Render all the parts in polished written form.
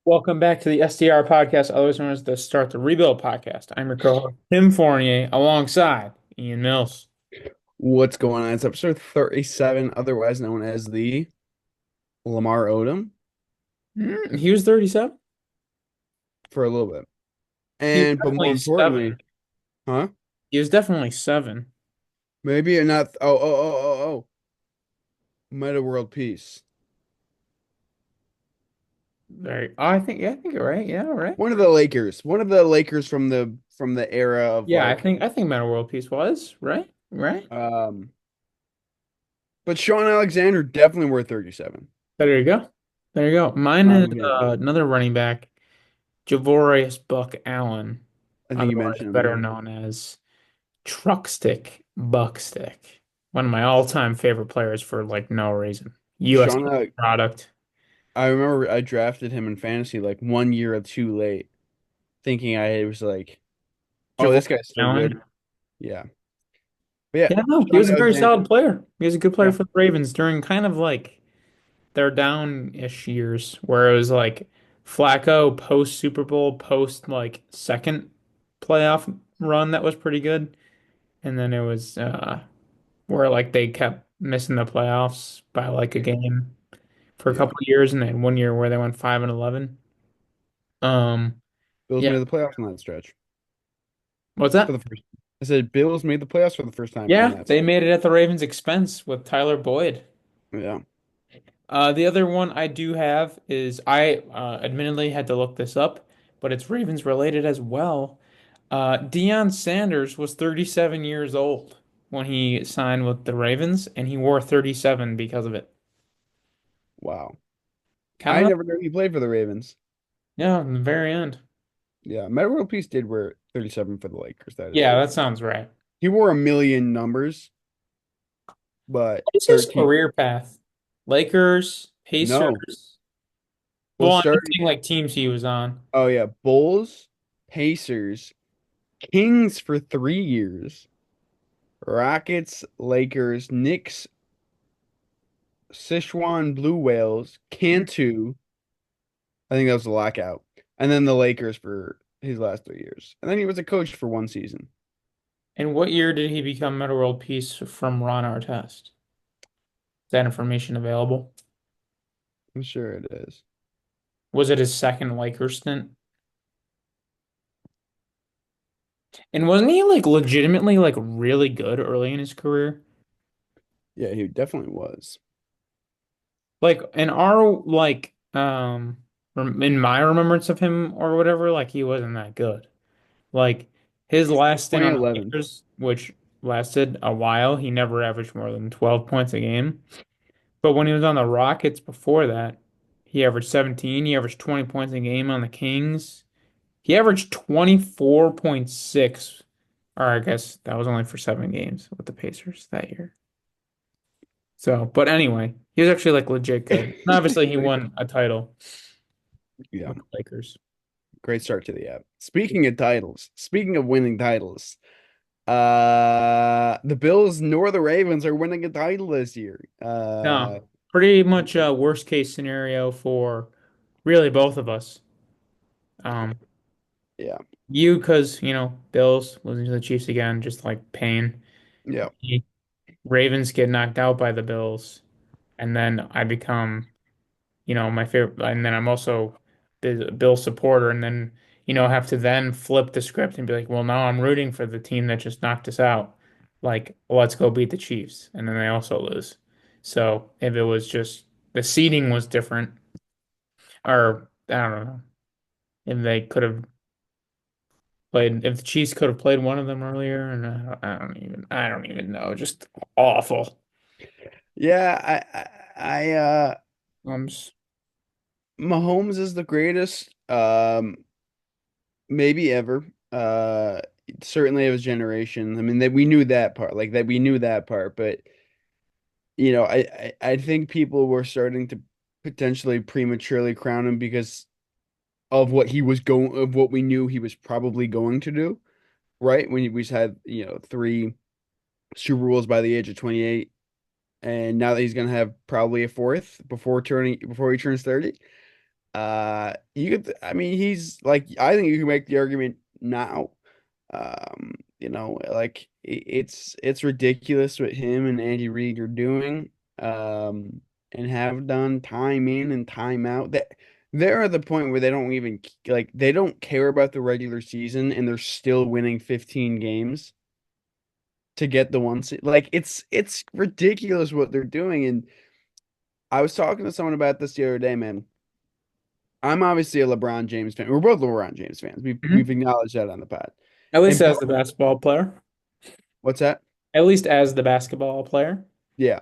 Welcome back to the STR podcast, otherwise known as the Start the Rebuild podcast. I'm your co-host, Tim Fournier, alongside Ian Mills. What's going on? It's episode 37, otherwise known as the Lamar Odom He was 37. for a little bit. He was But more definitely importantly, seven. huh? He was definitely seven. Maybe not. Oh. Meta World Peace. Very. Oh, I think. Yeah, I think you're right. Yeah, right. One of the Lakers. One of the Lakers from the era of Yeah, I like think. I think Meta World Peace was right. Right. um but Shaun Alexander definitely worth 37. There you go. There you go. Mine Not is even gonna another running back, Javorius Buck Allen, I think you otherwise mentioned him, better yeah. known as Truckstick Buckstick. One of my all-time favorite players for like no reason. US Shaun Ale- product. I remember I drafted him in fantasy like 1 year or too late, thinking I was like, oh, Javon this guy's so good. Allen. Yeah. But yeah, Yeah, no, he Shaun was a very Alexander. solid player. He was a good player Yeah. for the Ravens during kind of like their down-ish years where it was like Flacco post Super Bowl, post like second playoff run that was pretty good. And then it was where like they kept missing the playoffs by like a game for a Yeah. couple of years and then one year where they went 5-11. Um, Bills yeah. made the playoffs on that stretch What's for that? the first. I said Bills made the playoffs for the first time on Yeah, that they stretch. made it at the Ravens' expense with Tyler Boyd. Yeah. The other one I do have is I admittedly had to look this up, but it's Ravens related as well. Deion Sanders was 37 years old when he signed with the Ravens, and he wore 37 because of it. Wow. Kind I of, never knew he played for the Ravens. yeah, in the very end. Yeah. Meta World Peace did wear 37 for the Lakers. That is Yeah, true. that sounds right. He wore a million numbers, but What is his 13. career path? Lakers, No. Pacers. Well, Well, I'm starting. saying like teams he was on. Oh, yeah. Bulls, Pacers, Kings for 3 years, Rockets, Lakers, Knicks, Sichuan Blue Whales, Cantu. I think that was the lockout. And then the Lakers for his last 3 years. And then he was a coach for one season. And what year did he become Meta World Peace from Ron Artest? Is that information available? I'm sure it is. Was it his second Lakers stint? And wasn't he like legitimately like really good early in his career? Yeah, he definitely was. Like in our like in my remembrance of him or whatever, like he wasn't that good. Like his last stint on the 2011. Lakers, which lasted a while, he never averaged more than 12 points a game. But when he was on the Rockets before that, he averaged 17. He averaged 20 points a game on the Kings. He averaged 24.6, or I guess that was only for 7 games with the Pacers that year. So, but anyway, he was actually like legit good. And obviously, he won a title Yeah, with the Lakers. great start to the app. Speaking of titles, speaking of winning titles, the Bills nor the Ravens are winning a title this year. No, pretty much a worst case scenario for really both of us. Um, Yeah, you because Bills losing to the Chiefs again, just like pain. yeah, Me, Ravens get knocked out by the Bills, and then I become my favorite, and then I'm also the Bill supporter, and then have to then flip the script and be like, well, now I'm rooting for the team that just knocked us out. Like, let's go beat the Chiefs, and then they also lose. So if it was just the seeding was different, or I don't know, if they could have played, if the Chiefs could have played one of them earlier, and I don't even know, just awful. yeah. Um, s- Mahomes is the greatest, maybe ever. Certainly of his generation. I mean, that we knew that part, like that we knew that part, but I think people were starting to potentially prematurely crown him because of what we knew he was probably going to do, right? When we had, three Super Bowls by the age of 28, and now that he's gonna have probably a fourth before he turns 30. You could, I mean, he's like, I think you can make the argument now. Like it's ridiculous what him and Andy Reid are doing, and have done time in and time out. That they're at the point where they don't even like they don't care about the regular season, and they're still winning 15 games to get the one seed. Like it's ridiculous what they're doing. And I was talking to someone about this the other day, man. I'm obviously a LeBron James fan. We're both LeBron James fans. We've Mhm. acknowledged that on the pod. At least And as the basketball player. what's that? At least as the basketball player. Yeah.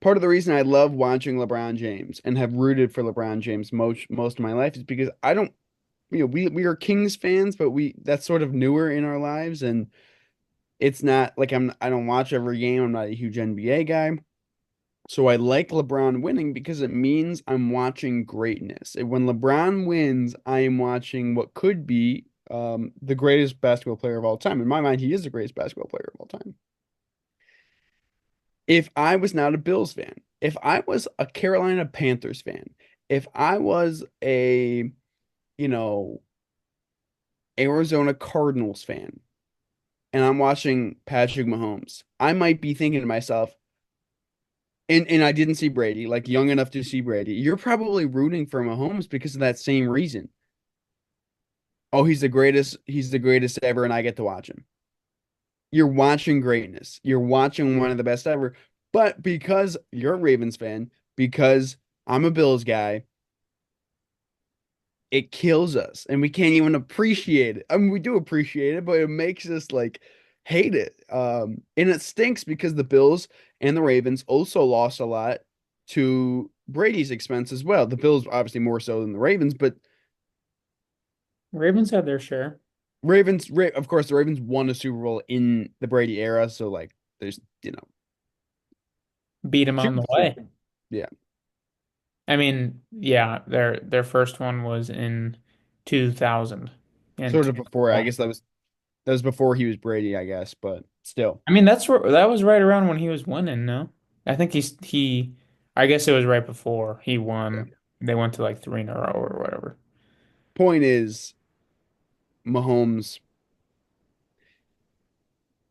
Part of the reason I love watching LeBron James and have rooted for LeBron James most of my life is because I don't, we are Kings fans, but we that's sort of newer in our lives, and it's not like I don't watch every game. I'm not a huge NBA guy. So I like LeBron winning because it means I'm watching greatness. And when LeBron wins, I am watching what could be the greatest basketball player of all time. In my mind, he is the greatest basketball player of all time. If I was not a Bills fan, if I was a Carolina Panthers fan, if I was a, you know, Arizona Cardinals fan, and I'm watching Patrick Mahomes, I might be thinking to myself, and I didn't see Brady, like young enough to see Brady. You're probably rooting for Mahomes because of that same reason. Oh, he's the greatest ever, and I get to watch him. You're watching greatness. You're watching one of the best ever. But because you're a Ravens fan, because I'm a Bills guy, it kills us and we can't even appreciate it. I mean, we do appreciate it, but it makes us like hate it. And it stinks because the Bills and the Ravens also lost a lot to Brady's expense as well. The Bills obviously more so than the Ravens, but Ravens had their share. Of course, the Ravens won a Super Bowl in the Brady era, so like there's, Beat him on two the Super way. Bowls. Yeah, I mean, yeah, their first one was in 2000 and sort of before. I 2001. guess that was before he was Brady, I guess, but still. I mean, that was right around when he was winning, no? I think I guess it was right before he Yeah. won. They went to like three in a row or whatever. Point is, Mahomes,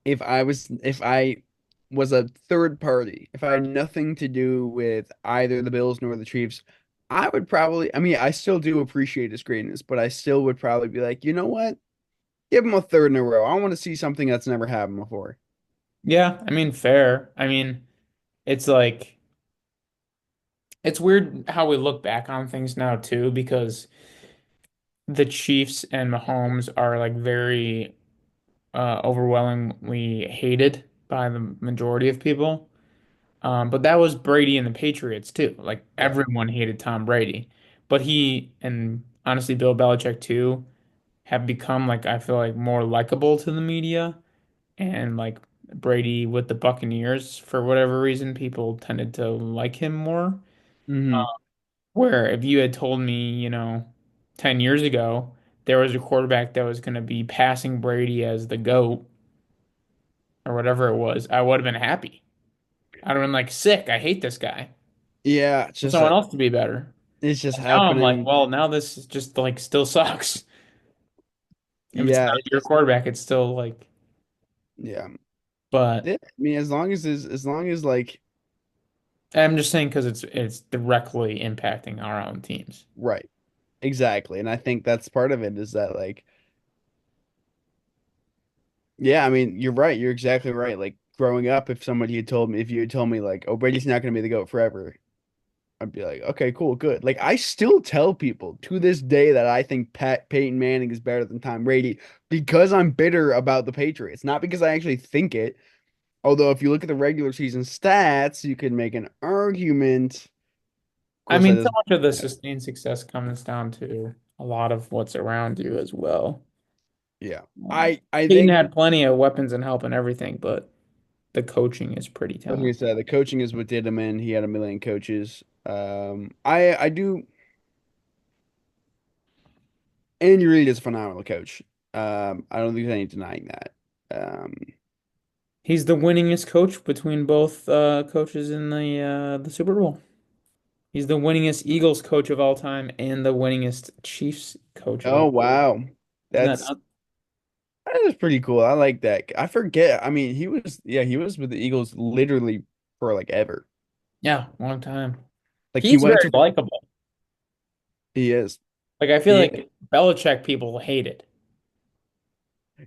if I was a third party, if I had nothing to do with either the Bills nor the Chiefs, I would probably, I mean, I still do appreciate his greatness, but I still would probably be like, you know what? Give him a third in a row. I want to see something that's never happened before. Yeah, I mean, fair. I mean, it's like it's weird how we look back on things now too, because the Chiefs and Mahomes are like very overwhelmingly hated by the majority of people. But that was Brady and the Patriots too. Like Yeah. everyone hated Tom Brady, but he and honestly Bill Belichick too have become like I feel like more likable to the media, and like Brady with the Buccaneers for whatever reason people tended to like him more. Hmm. Where if you had told me, 10 years ago there was a quarterback that was going to be passing Brady as the GOAT or whatever it was, I would have been happy. I'd have been like, sick. I hate this guy. Yeah, For someone else to be better. it's just Now I'm like, happening. well, now this is just like still sucks. If it's Yeah, not it your just quarterback, it's still like, yeah. but Yeah, I mean, as long as like I'm just saying because it's directly impacting our own teams. right, exactly. And I think that's part of it is that like yeah, I mean, you're right. You're exactly right. Like growing up, if you had told me like, oh, Brady's not going to be the GOAT forever, I'd be like, okay, cool, good. Like I still tell people to this day that I think Peyton Manning is better than Tom Brady because I'm bitter about the Patriots, not because I actually think it. Although if you look at the regular season stats, you could make an argument. Of I course, that mean, so doesn't. much of the sustained success comes down to a lot of what's around you as well. Yeah, Um, I Peyton think had plenty of weapons and help and everything, but the coaching is pretty I was gonna talented. say the coaching is what did him in. He had a million coaches. I do. Andy Reid is a phenomenal coach. I don't think there's any denying that. Um, He's the winningest coach between both coaches in the Super Bowl. He's the winningest Eagles coach of all time and the winningest Chiefs coach of Oh all. wow. Isn't that That's nuts? that is pretty cool. I like that. I forget. I mean, he was with the Eagles literally for like ever. Yeah, long time. Like he He's went very to likable. he is. Like I feel He like Belichick people hate it.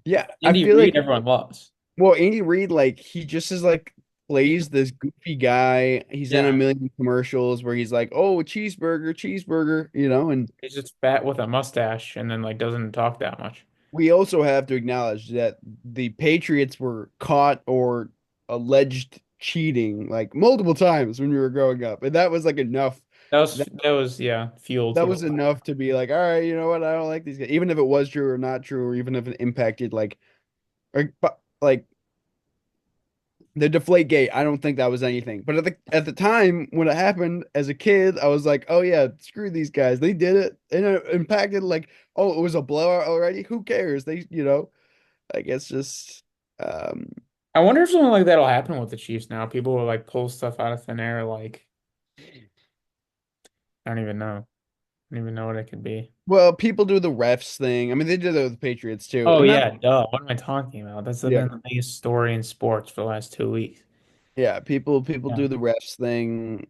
yeah, I Andy feel like Reid everyone loves. well, Andy Reid, like he just is like plays this goofy guy. He's in a Yeah, million commercials where he's like, "Oh, cheeseburger, cheeseburger," and he's just fat with a mustache and then like doesn't talk that much. we also have to acknowledge that the Patriots were caught or alleged cheating like multiple times when we were growing up, and that was like enough. That Yeah, fuel that to the was enough to be like, all right, you know what? I don't like these guys, even if it was true or not true, or even if it impacted like the deflate gate. I don't think that was anything, but at the time when it happened as a kid, I was like, oh yeah, screw these guys. They did it, and it impacted like, oh, it was a blowout already. Who cares? I guess just um I wonder if something like that'll happen with the Chiefs now. People will like pull stuff out of thin air like I don't even know. I don't even know what it could be. well, people do the refs thing. I mean, they did it with the Patriots too. Oh And not yeah, duh. What am I talking about? That's been yeah. the biggest story in sports for the last 2 weeks. Yeah, people Yeah. do the refs thing,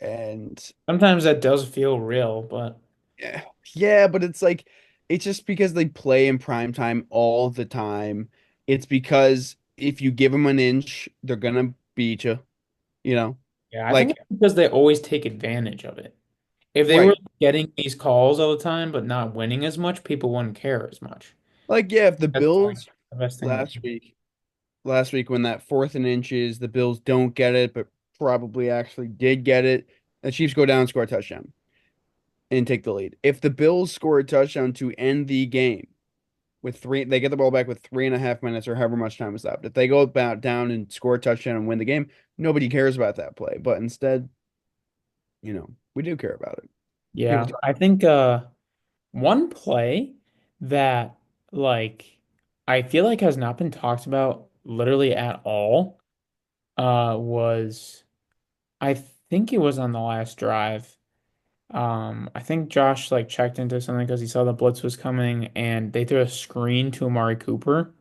and Sometimes that does feel real, but yeah, yeah, but it's just because they play in prime time all the time. It's because if you give them an inch, they're gonna beat you, you know? yeah, I think Like it's because they always take advantage of it. If they were right. getting these calls all the time but not winning as much, people wouldn't care as much. Like yeah, if the That's like Bills the best thing to last do. week last week when that fourth and inches, the Bills don't get it, but probably actually did get it. The Chiefs go down and score a touchdown and take the lead. If the Bills score a touchdown to end the game with they get the ball back with 3.5 minutes or however much time is left. If they go about down and score a touchdown and win the game, nobody cares about that play. But instead, we do care about it. People Yeah, do. I think one play that like I feel like has not been talked about literally at all was I think it was on the last drive. I think Josh like checked into something because he saw the blitz was coming and they threw a screen to Amari Cooper.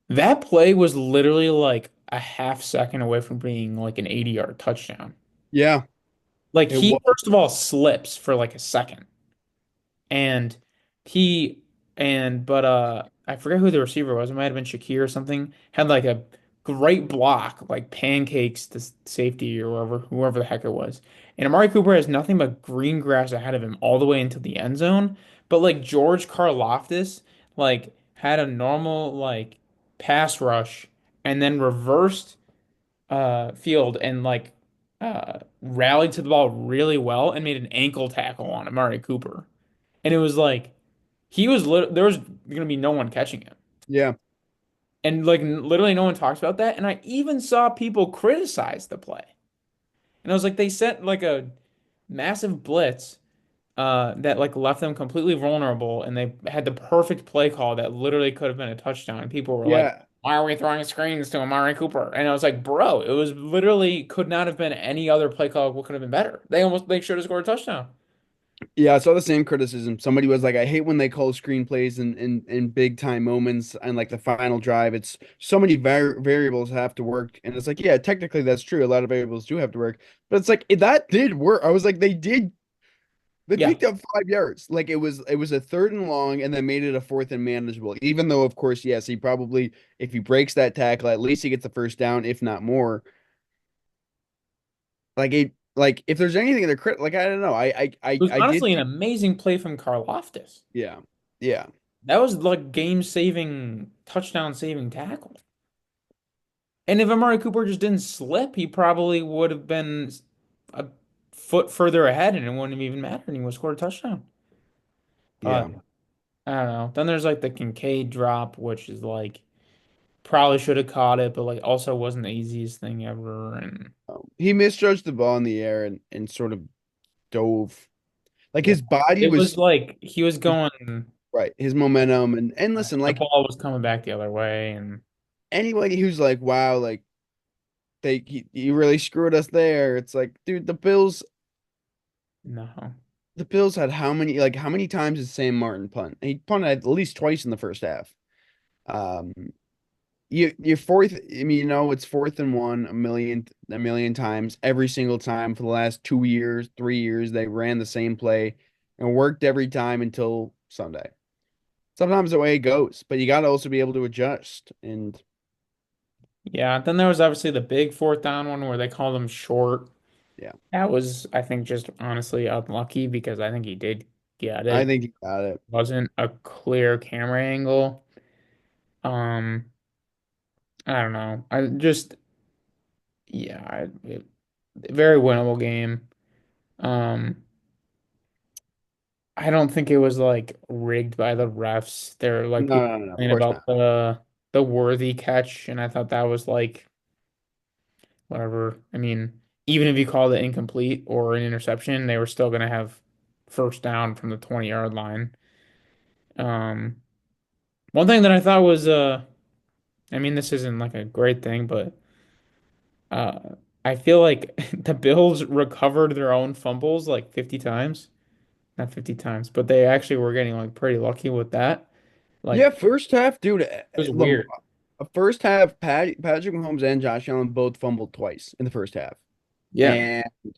That play was literally like a half second away from being like an 80-yard touchdown. Yeah, Like it he was. first of all slips for like a second. And he but I forget who the receiver was. It might have been Shakir or something. Had like a great block, like pancakes to safety or whoever the heck it was. And Amari Cooper has nothing but green grass ahead of him all the way into the end zone. But like George Karlaftis like had a normal like pass rush and then reversed field and like rallied to the ball really well and made an ankle tackle on Amari Cooper. And it was like there was gonna be no one catching him. Yeah, And like literally no one talks about that. And I even saw people criticize the play. And I was like, they sent like a massive blitz that like left them completely vulnerable and they had the perfect play call that literally could have been a touchdown. And people were like, yeah, why are we throwing screens to Amari Cooper? And I was like, bro, it was literally could not have been any other play call. What could have been better? They should have scored a touchdown. yeah. I saw the same criticism. Somebody was like, "I hate when they call screenplays in big time moments and like the final drive. It's so many variables have to work." And it's like, yeah, technically that's true. A lot of variables do have to work, but it's like that did work. I was like, they did. They Yeah. picked up 5 yards. Like it was a third and long, and then made it a fourth and manageable. Even though, of course, yes, he probably if he breaks that tackle, at least he gets the first down, if not more. Like if there's anything that like I don't know. It was I did honestly an amazing play from Karlaftis. yeah. Yeah. That was like game-saving, touchdown-saving tackle. And if Amari Cooper just didn't slip, he probably would have been a foot further ahead and it wouldn't have even mattered and he would have scored a touchdown. Yeah. But I don't know. Then there's like the Kincaid drop, which is like probably should have caught it, but like also wasn't the easiest thing ever. And He misjudged the ball in the air and sort of dove. Like yeah, his body it was was like he was going, right, his momentum and listen, the like ball was coming back the other way. And anybody who's like, wow, like he really screwed us there. It's like, dude, No. the Bills had how many times did Sam Martin punt? He punted at least twice in the first half. Um, you fourth. I mean, it's 4th and 1 a million times every single time for the last 2 years, 3 years. They ran the same play and worked every time until Sunday. Sometimes the way it goes, but you got to also be able to adjust. And Yeah, then there was obviously the big fourth down one where they called him short. yeah, That was, I think, just honestly unlucky because I think he did get I it. think you got it. Wasn't a clear camera angle. Um, I don't know. I just, yeah, very winnable game. Um, I don't think it was like rigged by the refs. There like No, people no, no, no, of complain course about not. the worthy catch, and I thought that was like whatever. I mean, even if you called it incomplete or an interception, they were still gonna have first down from the 20-yard line. Um, one thing that I thought was I mean this isn't like a great thing, but uh I feel like the Bills recovered their own fumbles like 50 times. Not 50 times, but they actually were getting like pretty lucky with that. Like Yeah, first half, dude. it was weird. First half, Patrick Mahomes and Josh Allen both fumbled twice in the first half, Yeah. and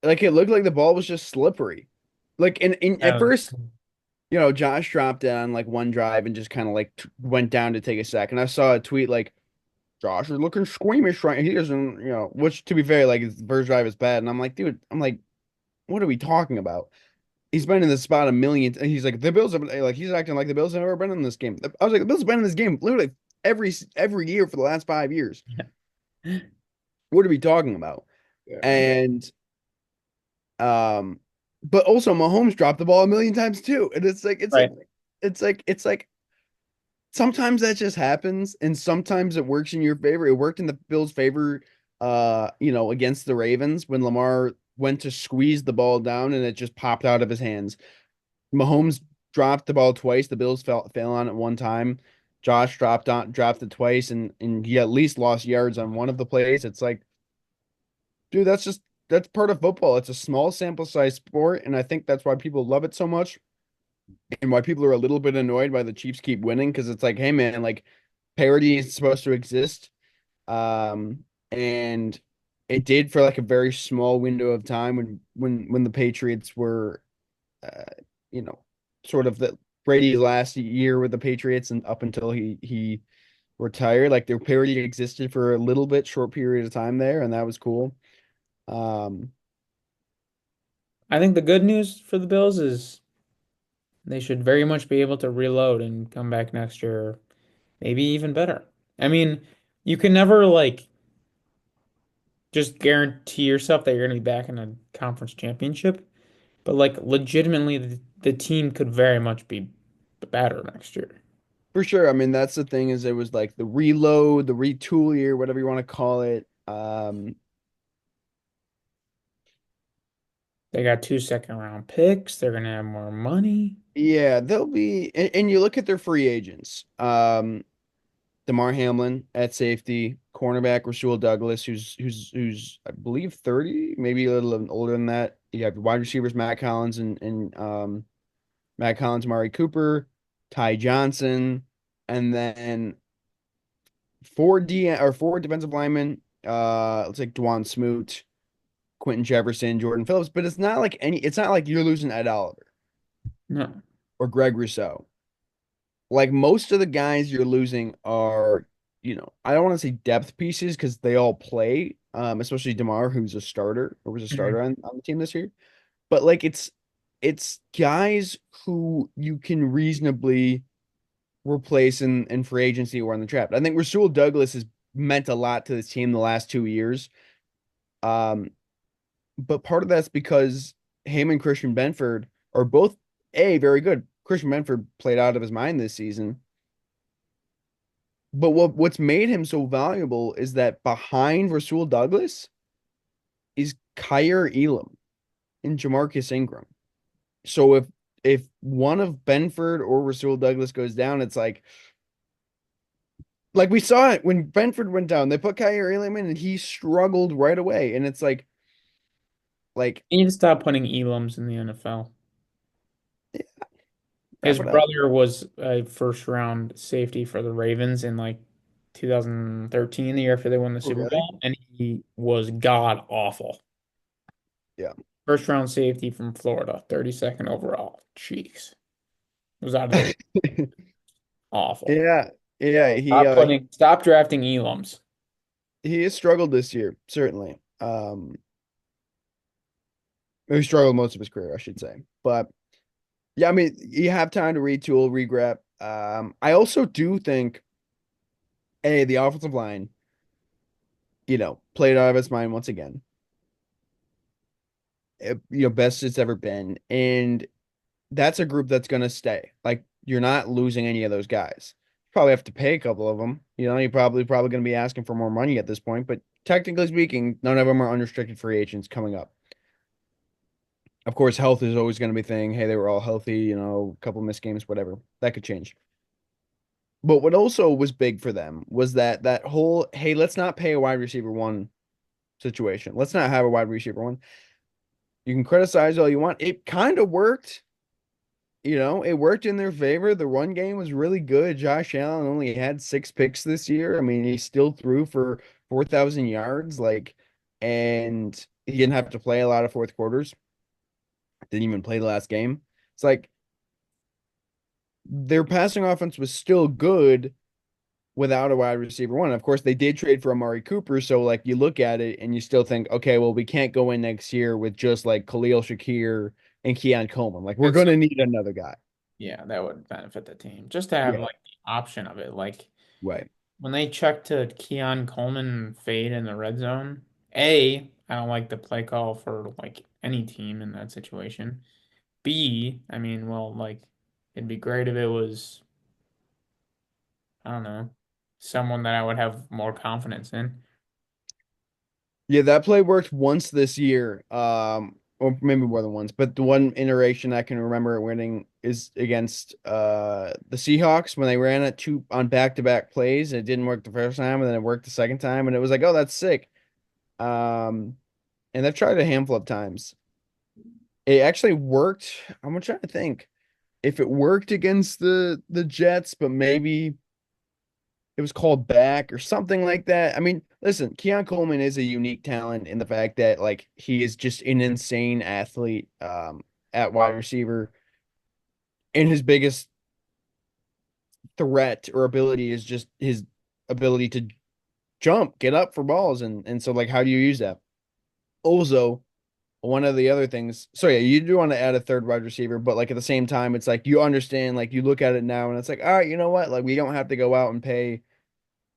like it looked like the ball was just slippery. Like at Um, first, Josh dropped on like one drive and just kind of like went down to take a sack. And I saw a tweet like Josh is looking squeamish right. He doesn't, which to be fair, like his first drive is bad. And I'm like, dude, what are we talking about? He's been in this spot a million. He's like the Bills have like he's acting like the Bills have never been in this game. I was like the Bills have been in this game literally every year for the last 5 years. yeah. What are we talking about? Yeah. And um, but also Mahomes dropped the ball a million times too, and Right. it's like sometimes that just happens, and sometimes it works in your favor. It worked in the Bills' favor, against the Ravens when Lamar went to squeeze the ball down and it just popped out of his hands. Mahomes dropped the ball twice. The Bills fell on it one time. Josh dropped it twice, and he at least lost yards on one of the plays. It's like, dude, that's part of football. It's a small sample size sport, and I think that's why people love it so much, and why people are a little bit annoyed by the Chiefs keep winning because it's like, hey man, like parity is supposed to exist, and it did for like a very small window of time when the Patriots were, uh, you know, sort of the Brady's last year with the Patriots and up until he retired. Like their parity existed for a little bit, short period of time there, and that was cool. Um, I think the good news for the Bills is they should very much be able to reload and come back next year, maybe even better. I mean, you can never like just guarantee yourself that you're going to be back in a conference championship, but like legitimately the team could very much be better next year. for sure. I mean, that's the thing is it was like the reload, the retool year, whatever you want to call it. They got 2 second-round picks. They're going to have more money. Yeah, they'll be, and you look at their free agents. Damar Hamlin at safety, cornerback Rasul Douglas, who's I believe 30, maybe a little older than that. You have wide receivers Matt Collins and Matt Collins, Mari Cooper, Ty Johnson, and then four defensive linemen. Let's like Dwan Smoot, Quentin Jefferson, Jordan Phillips, but it's not like you're losing Ed Oliver No. or Greg Rousseau. Like most of the guys you're losing are, I don't want to say depth pieces because they all play, especially DeMar, who's a starter or was a Mhm. starter on the team this year. But like it's guys who you can reasonably replace in free agency or on the draft. I think Rasul Douglas has meant a lot to this team the last 2 years. Um, but part of that's because him and Christian Benford are both very good. Christian Benford played out of his mind this season. But what's made him so valuable is that behind Rasul Douglas is Kyer Elam and Jamarcus Ingram. So if one of Benford or Rasul Douglas goes down, it's Like we saw it when Benford went down. They put Kyrie Elam in and he struggled right away. And it's like You need to stop putting Elams in the NFL. yeah, His wrap it up. brother was a first round safety for the Ravens in like 2013, the year after they won the Oh, Super really? Bowl, and he was god awful. Yeah. First round safety from Florida, 32nd overall. Jeez. Was out of the awful. Yeah. Yeah, So stop drafting Elams. he has struggled this year, certainly. He struggled most of his career, I should say. But yeah, I mean, you have time to retool, regrab. I also do think, the offensive line, played out of its mind once again. Best it's ever been. And that's a group that's going to stay. Like, you're not losing any of those guys. Probably have to pay a couple of them. You're probably going to be asking for more money at this point, but technically speaking, none of them are unrestricted free agents coming up. Of course, health is always going to be a thing. Hey, they were all healthy, a couple missed games, whatever. That could change. But what also was big for them was that whole, hey, let's not pay a wide receiver one situation. Let's not have a wide receiver one. You can criticize all you want. It kind of worked. It worked in their favor. The run game was really good. Josh Allen only had 6 picks this year. I mean, he still threw for 4,000 yards, and he didn't have to play a lot of fourth quarters. Didn't even play the last game. It's like their passing offense was still good without a wide receiver one. Of course, they did trade for Amari Cooper, so like you look at it and you still think, okay, well, we can't go in next year with just like Khalil Shakir and Keon Coleman. Like we're It's gonna need another guy. Yeah, that would benefit the team. Just to have Yeah, like the option of it. Like right. when they check to Keon Coleman fade in the red zone, I don't like the play call for like any team in that situation. B, I mean, well, like it'd be great if it was, I don't know, someone that I would have more confidence in. Yeah, that play worked once this year. Or maybe more than once, but the one iteration I can remember winning is against the Seahawks when they ran it two on back-to-back plays. It didn't work the first time, and then it worked the second time, and it was like, oh, that's sick. Um, and they've tried it a handful of times. It actually worked. I'm trying to think if it worked against the Jets, but maybe it was called back or something like that. I mean, listen, Keon Coleman is a unique talent in the fact that like he is just an insane athlete at wide receiver, and his biggest threat or ability is just his ability to jump, get up for balls, and so like how do you use that? Also, one of the other things, so yeah, you do want to add a third wide receiver, but like at the same time, it's like you understand, like you look at it now and it's like, all right, you know what? Like we don't have to go out and pay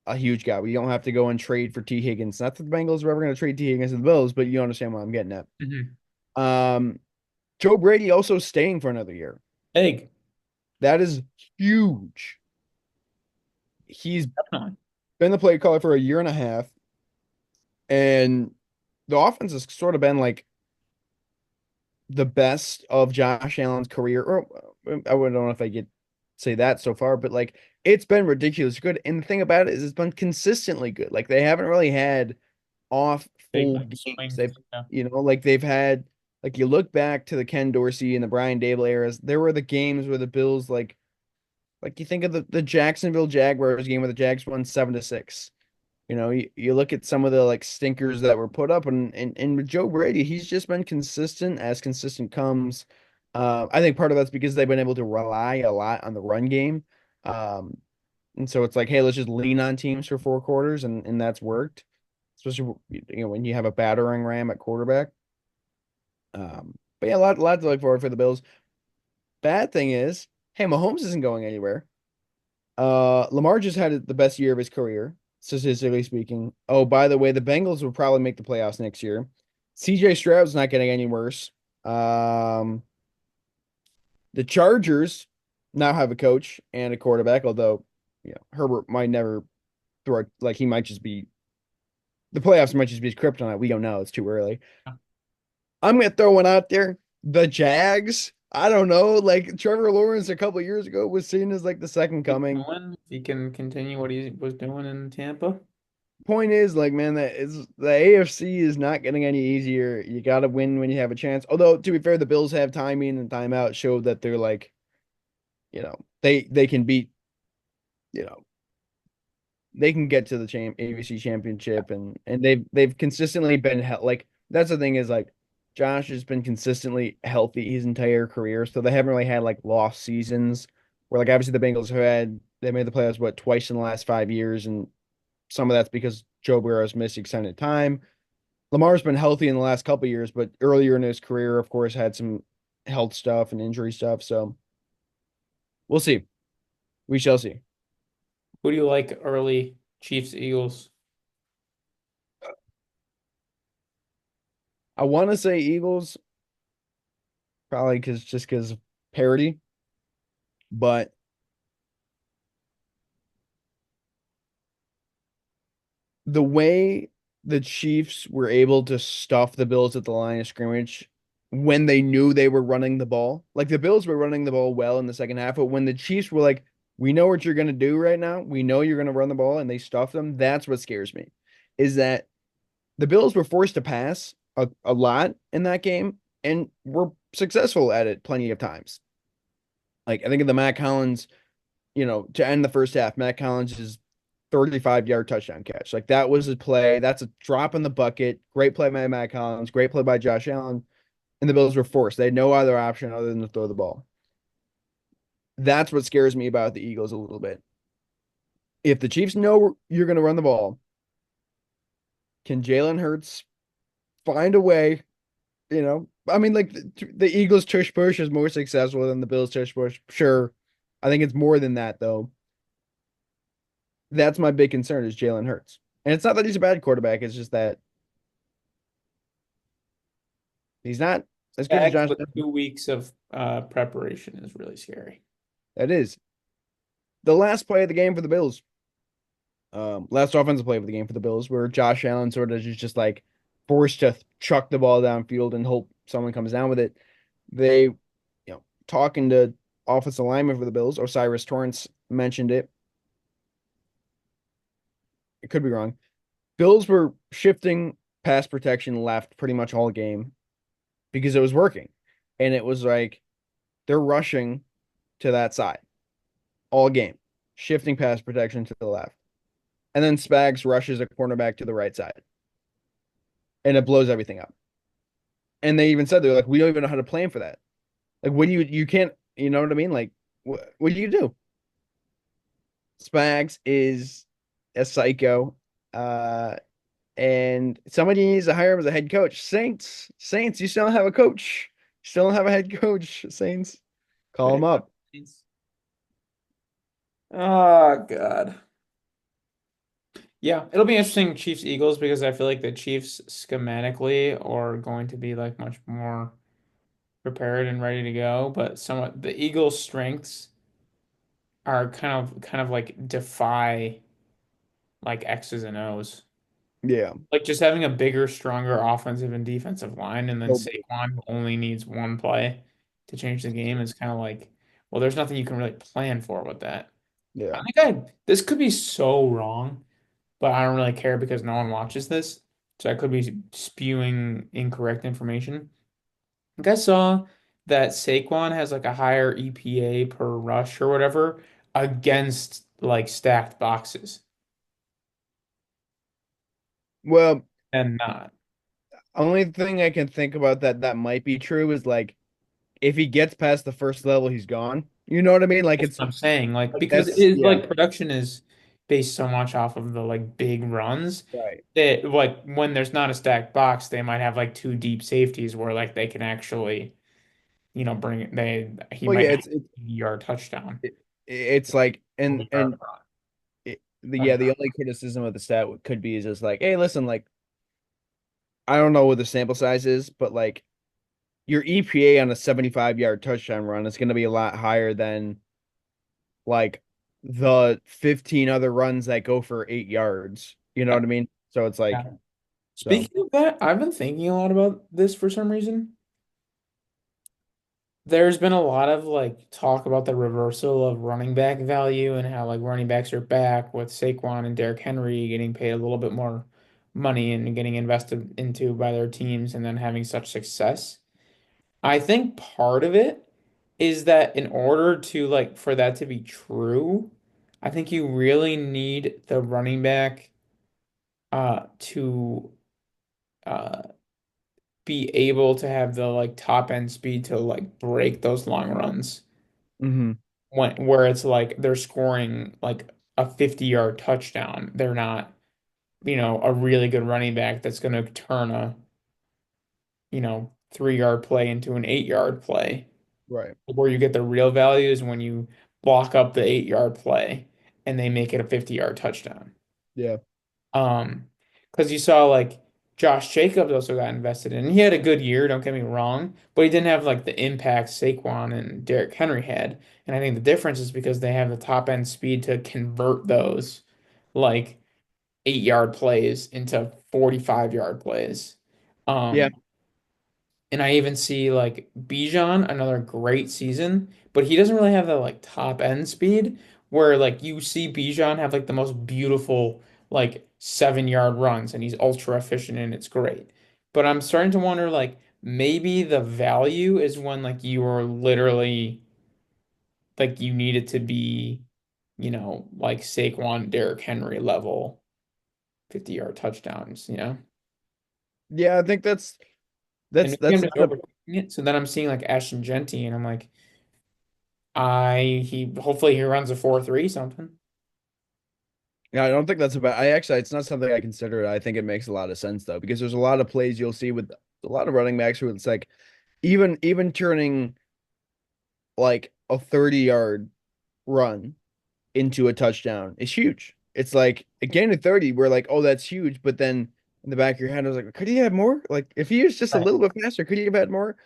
a huge guy. We don't have to go and trade for T. Higgins. Not that the Bengals are ever going to trade T. Higgins to the Bills, but you understand what I'm getting at. Mhm. Um, Joe Brady also staying for another year. Egg, That is huge. He's definitely. been the play caller for a year and a half, and the offense has sort of been like the best of Josh Allen's career. Or I don't know if I could say that so far, but like it's been ridiculous good. And the thing about it is it's been consistently good. Like they haven't really had off Big full like games. swings. They've, Yeah. like they've had like you look back to the Ken Dorsey and the Brian Dable eras, there were the games where the Bills like you think of the Jacksonville Jaguars game where the Jags won 7-6. You look at some of the like stinkers that were put up, and with Joe Brady, he's just been consistent as consistent comes. I think part of that's because they've been able to rely a lot on the run game. Um, and so it's like, hey, let's just lean on teams for 4 quarters, and that's worked, especially when you have a battering ram at quarterback. But yeah, a lot to look forward for the Bills. Bad thing is, hey, Mahomes isn't going anywhere. Lamar just had the best year of his career, statistically speaking. Oh, by the way, the Bengals will probably make the playoffs next year. CJ Stroud's not getting any worse. Um, the Chargers now have a coach and a quarterback, although Herbert might never throw like he might just be the playoffs might just be his kryptonite. We don't know. It's too early. I'm gonna throw one out there. The Jags. I don't know. Like Trevor Lawrence a couple years ago was seen as like the second Keep coming. going. If he can continue what he was doing in Tampa. Point is, like, man, that is the AFC is not getting any easier. You got to win when you have a chance. Although, to be fair, the Bills have timing and timeout showed that they're like, they can beat, you know, they can get to the ABC championship and they've consistently been like that's the thing is like Josh has been consistently healthy his entire career, so they haven't really had like lost seasons where like obviously the Bengals have had they made the playoffs what twice in the last 5 years, and some of that's because Joe Burrow's missed extended time. Lamar's been healthy in the last couple of years, but earlier in his career, of course, had some health stuff and injury stuff. So we'll see. We shall see. Who do you like early? Chiefs, Eagles. I want to say Eagles, probably because of parity, but the way the Chiefs were able to stuff the Bills at the line of scrimmage when they knew they were running the ball, like the Bills were running the ball well in the second half, but when the Chiefs were like, we know what you're going to do right now, we know you're going to run the ball, and they stuffed them, that's what scares me. Is that the Bills were forced to pass a lot in that game and were successful at it plenty of times. Like I think of the Matt Collins, to end the first half, Matt Collins' 35-yard touchdown catch. Like that was a play. That's a drop in the bucket. Great play by Matt Collins. Great play by Josh Allen. And the Bills were forced. They had no other option other than to throw the ball. That's what scares me about the Eagles a little bit. If the Chiefs know you're going to run the ball, can Jalen Hurts find a way? I mean, like the Eagles tush push is more successful than the Bills tush push. Sure. I think it's more than that, though. That's my big concern is Jalen Hurts. And it's not that he's a bad quarterback. It's just that he's not as good as Back Josh with Allen. 2 weeks of preparation is really scary. That is the last play of the game for the Bills. Last offensive play of the game for the Bills, where Josh Allen sort of is just like forced to chuck the ball downfield and hope someone comes down with it. They, talking to offensive lineman for the Bills, Osiris Torrance mentioned it. It could be wrong. Bills were shifting pass protection left pretty much all game because it was working. And it was like they're rushing to that side all game, shifting pass protection to the left. And then Spags rushes a cornerback to the right side. And it blows everything up. And they even said they're like, we don't even know how to plan for that. Like, what do you can't, you know what I mean? Like, what do you do? Spags is a psycho. Uh, and somebody needs to hire him as a head coach. Saints, you still don't have a coach. You still don't have a head coach. Saints, call him up. Oh God. Yeah, it'll be interesting Chiefs Eagles because I feel like the Chiefs schematically are going to be like much more prepared and ready to go, but somewhat the Eagles' strengths are kind of like defy like X's and O's. Yeah, Like just having a bigger, stronger offensive and defensive line, and then they'll be. Saquon who only needs one play to change the game is kind of like, well, there's nothing you can really plan for with that. Yeah. I think this could be so wrong, but I don't really care because no one watches this. So I could be spewing incorrect information. I think I saw that Saquon has like a higher EPA per rush or whatever against like stacked boxes Well, and not. only thing I can think about that might be true is like if he gets past the first level, he's gone. You know what I mean? Like That's it's what I'm saying. Like like because it that's is yeah, like production is based so much off of the like big runs right. that like when there's not a stacked box, they might have like two deep safeties where like they can actually, bring it he Well, might yeah, have a yard touchdown. it's like and 40-yard run. the only criticism of the stat could be is just like, hey, listen, like I don't know what the sample size is, but like your EPA on a 75-yard touchdown run is going to be a lot higher than like the 15 other runs that go for 8 yards. You know Yeah. what I mean? So it's like, Yeah. so Speaking of that, I've been thinking a lot about this for some reason. There's been a lot of like talk about the reversal of running back value and how like running backs are back with Saquon and Derrick Henry getting paid a little bit more money and getting invested into by their teams and then having such success. I think part of it is that in order to like for that to be true, I think you really need the running back to uh be able to have the like top end speed to like break those long runs Hmm. when where it's like they're scoring like a 50-yard touchdown. They're not, a really good running back that's going to turn a, 3-yard play into an 8-yard play. Right. Where you get the real value is when you block up the 8-yard play and they make it a 50-yard touchdown. Yeah. Um, because you saw like Josh Jacobs also got invested in. He had a good year, don't get me wrong, but he didn't have like the impact Saquon and Derrick Henry had. And I think the difference is because they have the top end speed to convert those like 8-yard plays into 45-yard plays. Yeah. Um, and I even see like Bijan, another great season, but he doesn't really have that like top end speed where like you see Bijan have like the most beautiful like 7-yard runs and he's ultra efficient and it's great. But I'm starting to wonder like maybe the value is when like you are literally like you need it to be, like Saquon, Derrick Henry level 50-yard touchdowns. Yeah, I think that's And that's maybe I'm that's just not a overthinking it. So then I'm seeing like Ashton Genty and I'm like, he hopefully he runs a 4.3 something. yeah, I don't think that's about I actually it's not something I consider. I think it makes a lot of sense though, because there's a lot of plays you'll see with a lot of running backs where it's like even turning like a 30-yard run into a touchdown is huge. It's like a gain of 30, we're like, oh, that's huge. But then in the back of your head, I was like, could he have more? Like if he was just a Right. little bit faster, could he have had more?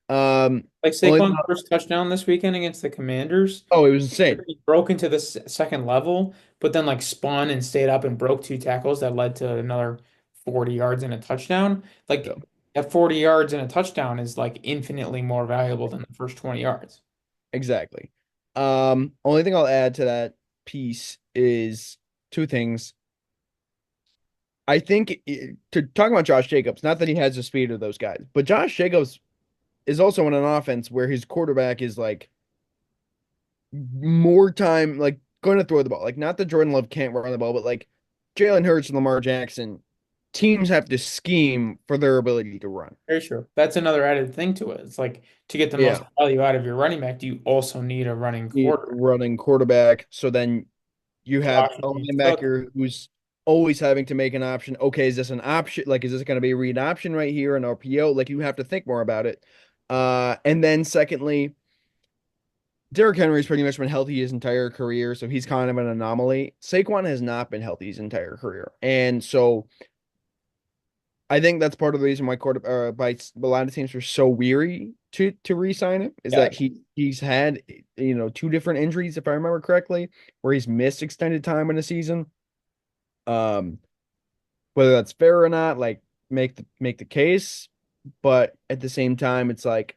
Um, Like only Saquon's first touchdown this weekend against the Commanders, oh, it was insane. he broke into the second level, but then like spun and stayed up and broke two tackles that led to another 40 yards and a touchdown. Yeah, Like that 40 yards and a touchdown is like infinitely more valuable than the first 20 yards. exactly. Only thing I'll add to that piece is two things. I think to talk about Josh Jacobs, not that he has the speed of those guys, but Josh Jacobs is also in an offense where his quarterback is like more time, like going to throw the ball. Like, not that Jordan Love can't run the ball, but like Jalen Hurts and Lamar Jackson, teams have to scheme for their ability to run. Very true. That's another added thing to it. It's like to get the most Yeah. value out of your running back, do you also need a running Need quarter? running quarterback. So then you have Josh a Cook. linebacker who's always having to make an option. Okay, is this an option? Like, is this going to be a read option right here, an RPO? Like, you have to think more about it. And then secondly, Derrick Henry's pretty much been healthy his entire career, so he's kind of an anomaly. Saquon has not been healthy his entire career, and so I think that's part of the reason why by a lot of teams were so weary to re-sign him is Yeah. that he's had two different injuries, if I remember correctly, where he's missed extended time in a season. Um, whether that's fair or not, like make the case, but at the same time, it's like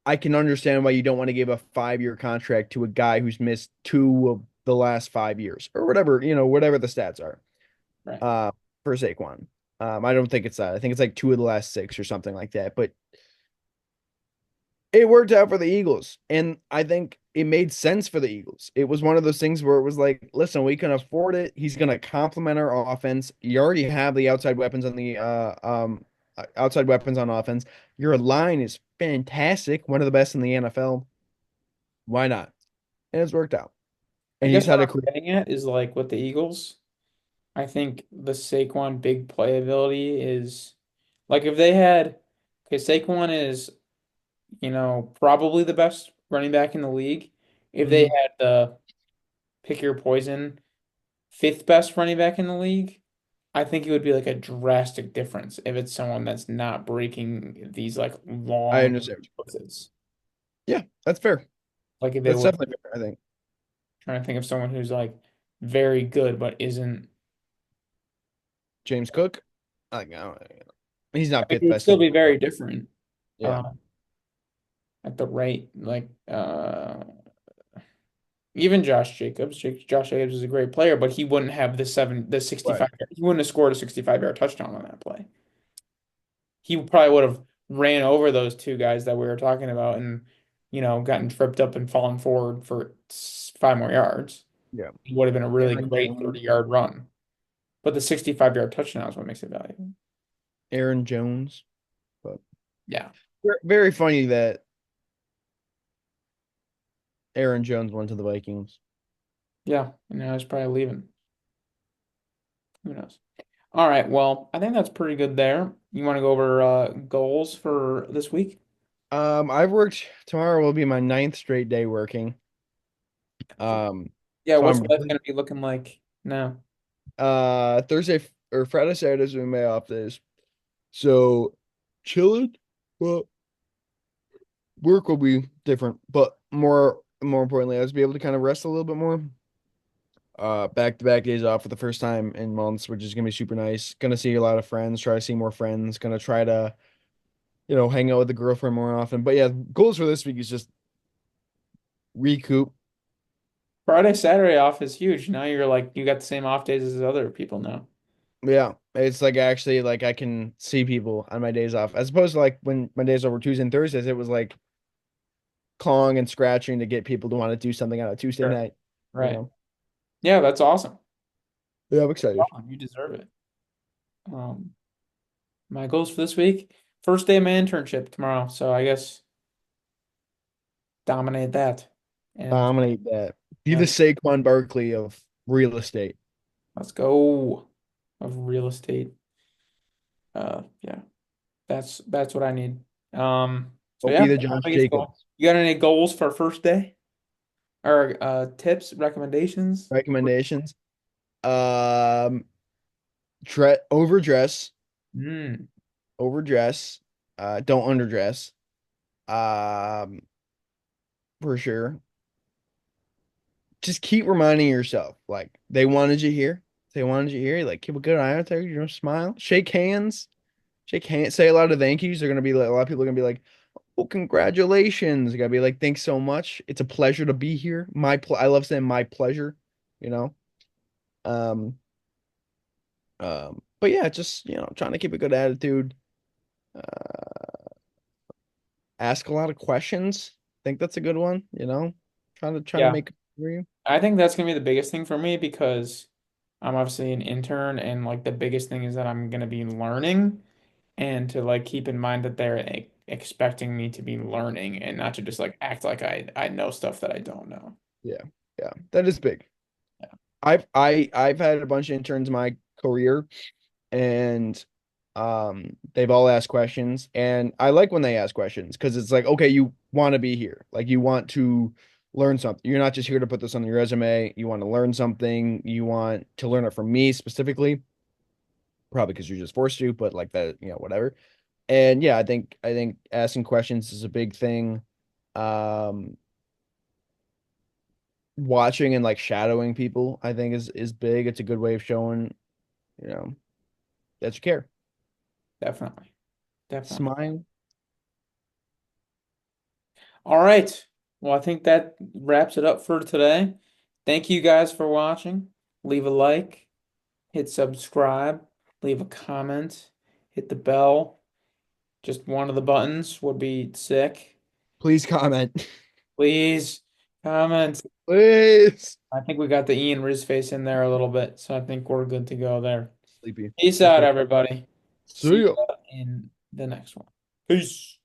I can understand why you don't want to give a 5-year contract to a guy who's missed 2 of the last 5 years or whatever the stats are. Right. Uh, for Saquon. I don't think it's that. I think it's like 2 of the last 6 or something like that. But it worked out for the Eagles, and I think it made sense for the Eagles. It was one of those things where it was like, listen, we can afford it. He's going to complement our offense. You already have the outside weapons on offense. Your line is fantastic, one of the best in the NFL. Why not? And it's worked out. I And he's guess had what a I'm career. getting at is like with the Eagles, I think the Saquon big playability is like if they had, okay, Saquon is, probably the best running back in the league. If they Mhm. had the pick your poison fifth best running back in the league, I think it would be like a drastic difference if it's someone that's not breaking these like I long understand. blitzes. Yeah, that's fair. Like if they That's would definitely fair, I think. trying to think of someone who's like very good but isn't. James Cook, like, he's I not mean, fifth it would best still in be the NFL. very different. Yeah. Um, at the rate like even Josh Jacobs. Josh Jacobs is a great player, but he wouldn't have the Right. 65 he wouldn't have scored a 65-yard touchdown on that play. He probably would have ran over those two guys that we were talking about and gotten tripped up and fallen forward for 5 more yards. Yeah. It would have been a really Aaron great Jones. 30-yard run. But the 65-yard touchdown is what makes it valuable. Aaron Jones. But Yeah. very funny that Aaron Jones went to the Vikings. Yeah. And now he's probably leaving. Who knows? All right. Well, I think that's pretty good there. You want to go over goals for this week? I've worked tomorrow will be my ninth straight day working. Yeah. So What's I'm life really going to be looking like now? Thursday or Friday, Saturdays will be my off days. So chilling. Well, work will be different, but more importantly, I was be able to kind of rest a little bit more. Back to back days off for the first time in months, which is gonna be super nice. Gonna see a lot of friends, try to see more friends, gonna try to, hang out with the girlfriend more often. But yeah, goals for this week is just recoup. Friday, Saturday off is huge. Now you're like, you got the same off days as other people now. Yeah. It's like actually like I can see people on my days off. As opposed to like when my days off were Tuesday and Thursdays, it was like clawing and scratching to get people to want to do something on a Tuesday Sure. night, you Right. know. Yeah, that's awesome. Yeah, I'm excited. Awesome. You deserve it. Um, my goals for this week, first day of my internship tomorrow. So I guess dominate that. And Dominate that. Be the yeah, Saquon Barkley of real estate. let's go of real estate. Yeah, that's what I need. So Or yeah, be the that's my Josh biggest goal. Jacobs. You got any goals for first day or tips, recommendations? Recommendations. Um, overdress, Mm, overdress. Don't underdress. Um, for sure. Just keep reminding yourself, like they wanted you here. They wanted you here. Like keep a good eye out there. Smile, shake hands, say a lot of thank yous. They're gonna be like a lot of people are gonna be like, "Oh, congratulations!" You gotta be like, "Thanks so much. It's a pleasure to be here. I love saying my pleasure." You know. Um. But yeah, just trying to keep a good attitude. Ask a lot of questions. I think that's a good one. Trying to yeah, make it for you. I think that's gonna be the biggest thing for me because I'm obviously an intern and like the biggest thing is that I'm gonna be learning and to like keep in mind that they're expecting me to be learning and not to just like act like I know stuff that I don't know. Yeah, yeah, that is big. Yeah. I've had a bunch of interns in my career, and they've all asked questions, and I like when they ask questions because it's like, okay, you want to be here, like you want to learn something. You're not just here to put this on your resume. You want to learn something. You want to learn it from me specifically, probably because you're just forced to, but like that, whatever. And yeah, I think asking questions is a big thing. Um, Watching and like shadowing people, I think is big. It's a good way of showing, you know, that you care. Definitely. Definitely. Smile. All right. Well, I think that wraps it up for today. Thank you guys for watching. Leave a like, hit subscribe, leave a comment, hit the bell. Just one of the buttons would be sick. Please comment. Please comment. Please. I think we got the Ian Riz face in there a little bit, so I think we're good to go there. Sleepy. Peace Let's out, go. everybody. See See ya. you in the next one. Peace.